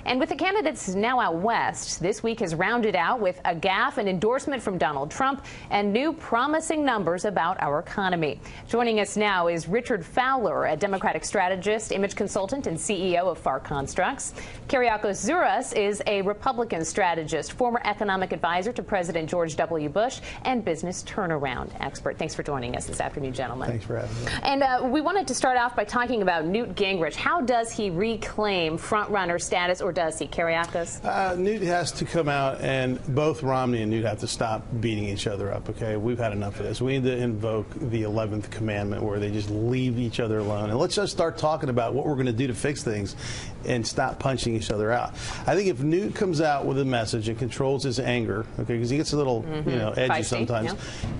And with the candidates now out west, this week has rounded out with a gaffe, an endorsement from Donald Trump, and new promising numbers about our economy. Joining us now is Richard Fowler, a Democratic strategist, image consultant, and CEO of Far Constructs. Kereakos Zuras is a Republican strategist, former economic advisor to President George W. Bush, and business turnaround expert. Thanks for joining us this afternoon, gentlemen. Thanks for having me. And we wanted to start off by talking about Newt Gingrich. How does he reclaim front-runner status, or does he, Kereakos? Newt has to come out, and both Romney and Newt have to stop beating each other up, okay? We've had enough of this. We need to invoke the 11th commandment where they just leave each other alone. And let's just start talking about what we're going to do to fix things and stop punching each other out. I think if Newt comes out with a message and controls his anger, okay, because he gets a little, edgy feisty, sometimes,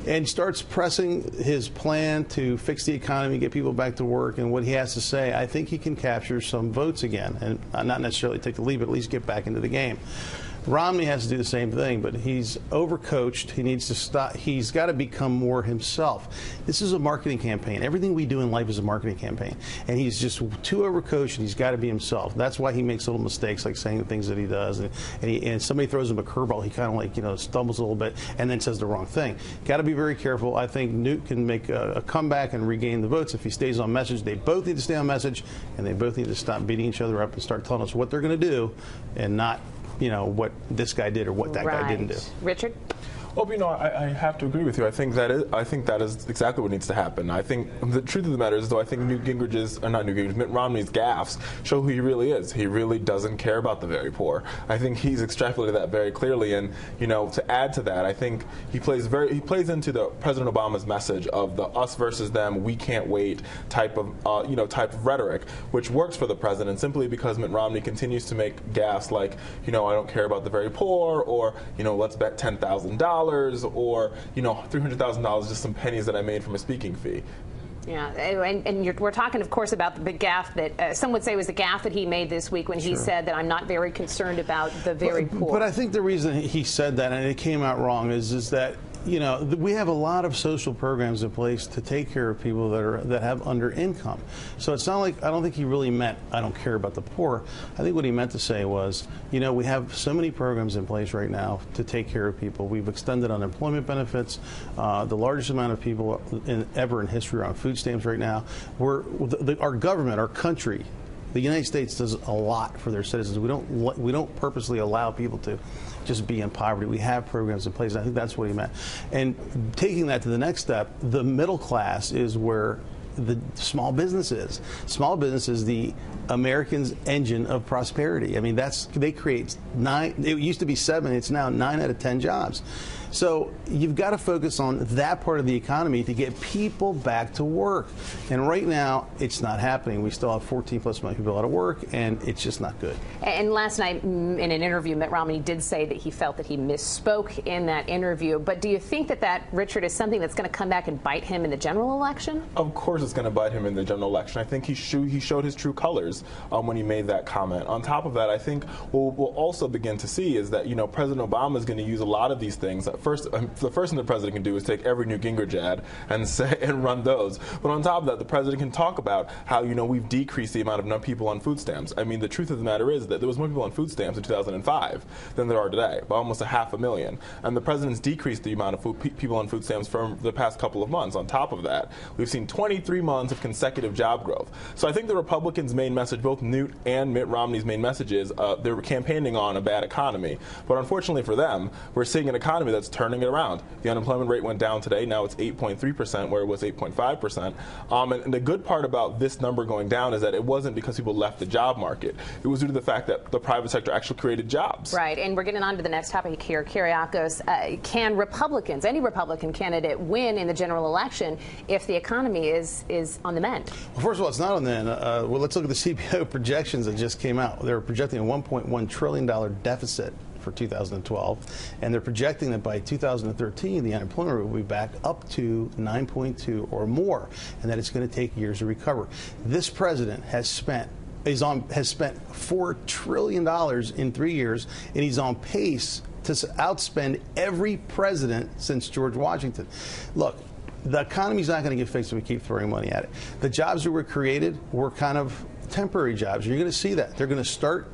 and starts pressing his plan to fix the economy, get people back to work, and what he has to say, I think he can capture some votes again, and not necessarily take the lead, but at least get back into the game. Romney has to do the same thing, but he's overcoached. He needs to stop. He's got to become more himself. This is a marketing campaign. Everything we do in life is a marketing campaign, and he's just too overcoached, and he's got to be himself. That's why he makes little mistakes, like saying the things that he does, and somebody throws him a curveball, he kind of stumbles a little bit and then says the wrong thing. Got to be very careful. I think Newt can make a comeback and regain the votes if he stays on message. They both need to stay on message, and they both need to stop beating each other up and start telling us what they're going to do, and not what this guy did or what that guy didn't do. Richard? Well, I have to agree with you. I think that is exactly what needs to happen. I think the truth of the matter is, though, I think Mitt Romney's gaffes show who he really is. He really doesn't care about the very poor. I think he's extrapolated that very clearly, and to add to that, I think he plays into the President Obama's message of the us versus them, we can't wait type of rhetoric, which works for the president simply because Mitt Romney continues to make gaffes like, I don't care about the very poor, or let's bet $10,000. Or $300,000, just some pennies that I made from a speaking fee. Yeah, and we're talking, of course, about the gaffe that some would say was the gaffe that he made this week when he said that I'm not very concerned about the very poor. But I think the reason he said that, and it came out wrong, is that we have a lot of social programs in place to take care of people that have under income. So it's not like, I don't think he really meant I don't care about the poor. I think what he meant to say was, we have so many programs in place right now to take care of people. We've extended unemployment benefits. The largest amount of people ever in history are on food stamps right now. Our government, our country, the United States does a lot for their citizens. We don't purposely allow people to just be in poverty. We have programs in place, and I think that's what he meant. And taking that to the next step, the middle class is where the small business is. Small business is the Americans' engine of prosperity. I mean, they create 9. It used to be 7. It's now 9 out of 10 jobs. So you've got to focus on that part of the economy to get people back to work. And right now, it's not happening. We still have 14+ million people out of work, and it's just not good. And last night, in an interview, Mitt Romney did say that he felt that he misspoke in that interview. But do you think that, Richard, is something that's going to come back and bite him in the general election? Of course it's going to bite him in the general election. I think he showed his true colors when he made that comment. On top of that, I think what we'll also begin to see is that, President Obama is going to use a lot of these things. The first thing the president can do is take every Newt Gingrich ad and run those. But on top of that, the president can talk about how we've decreased the amount of people on food stamps. I mean, the truth of the matter is that there was more people on food stamps in 2005 than there are today, by almost 500,000. And the president's decreased the amount of people on food stamps from the past couple of months. On top of that, we've seen 23 months of consecutive job growth. So I think the Republicans' main message, both Newt and Mitt Romney's main message, is they're campaigning on a bad economy. But unfortunately for them, we're seeing an economy that's turning it around. The unemployment rate went down today. Now it's 8.3%, where it was 8.5%. And the good part about this number going down is that it wasn't because people left the job market. It was due to the fact that the private sector actually created jobs. Right, and we're getting on to the next topic here, Kereakos. Can Republicans, any Republican candidate, win in the general election if the economy is on the mend? Well, first of all, it's not on the mend. Well, let's look at the CBO projections that just came out. They're projecting a $1.1 trillion deficit for 2012, and they're projecting that by 2013 the unemployment rate will be back up to 9.2 or more, and that it's going to take years to recover. This president has spent $4 trillion in 3 years, and he's on pace to outspend every president since George Washington. Look, the economy's not going to get fixed if we keep throwing money at it. The jobs that were created were kind of temporary jobs. You're going to see that. They're going to start,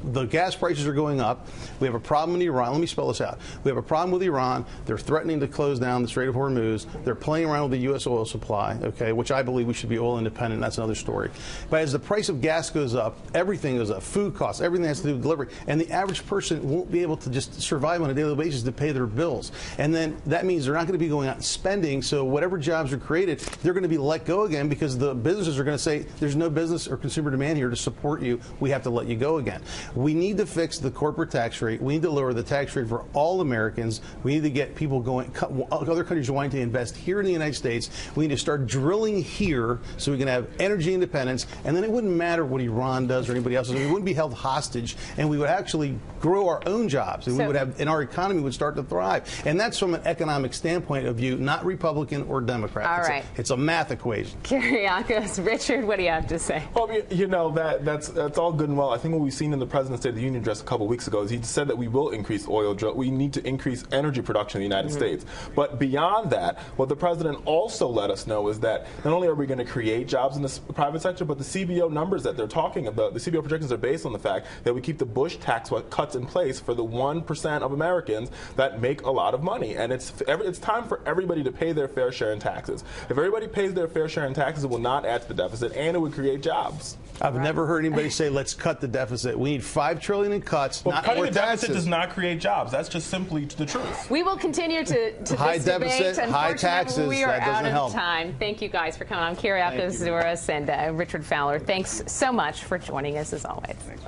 the gas prices are going up. We have a problem in Iran. Let me spell this out. We have a problem with Iran. They're threatening to close down the Strait of Hormuz. They're playing around with the U.S. oil supply, okay, which I believe we should be oil independent. That's another story. But as the price of gas goes up, everything goes up. Food costs, everything has to do with delivery. And the average person won't be able to just survive on a daily basis to pay their bills. And then that means they're not going to be going out and spending. So whatever jobs are created, they're going to be let go again because the businesses are going to say there's no business or consumer demand here to support you. We have to let you go again. We need to fix the corporate tax rate. We need to lower the tax rate for all Americans. We need to get people going, other countries wanting to invest here in the United States. We need to start drilling here so we can have energy independence. And then it wouldn't matter what Iran does or anybody else does. We wouldn't be held hostage, and we would actually grow our own jobs. And we would have, and our economy would start to thrive. And that's from an economic standpoint of view, not Republican or Democrat. All right. It's a math equation. Kereakos, Richard, what do you have to say? Well, you know, that's all good and well. I think what we've seen in the President's State of the Union address a couple weeks ago is he said that we will increase oil drill. We need to increase energy production in the United States. But beyond that, what the President also let us know is that not only are we going to create jobs in the private sector, but the CBO numbers that they're talking about, the CBO projections are based on the fact that we keep the Bush tax cuts in place for the 1% of Americans that make a lot of money. And it's time for everybody to pay their fair share in taxes. If everybody pays their fair share in taxes, it will not add to the deficit, and it would create jobs. I've never heard anybody say, let's cut the deficit. We need $5 trillion in cuts, well, not cutting more the deficit taxes. does not create jobs. That's just simply the truth. We will continue to high this deficit, debate. high taxes. We are that doesn't out of help. time. Thank you guys for coming on. Kereakos, Zuras, and Richard Fowler. Thanks so much for joining us as always. Thanks,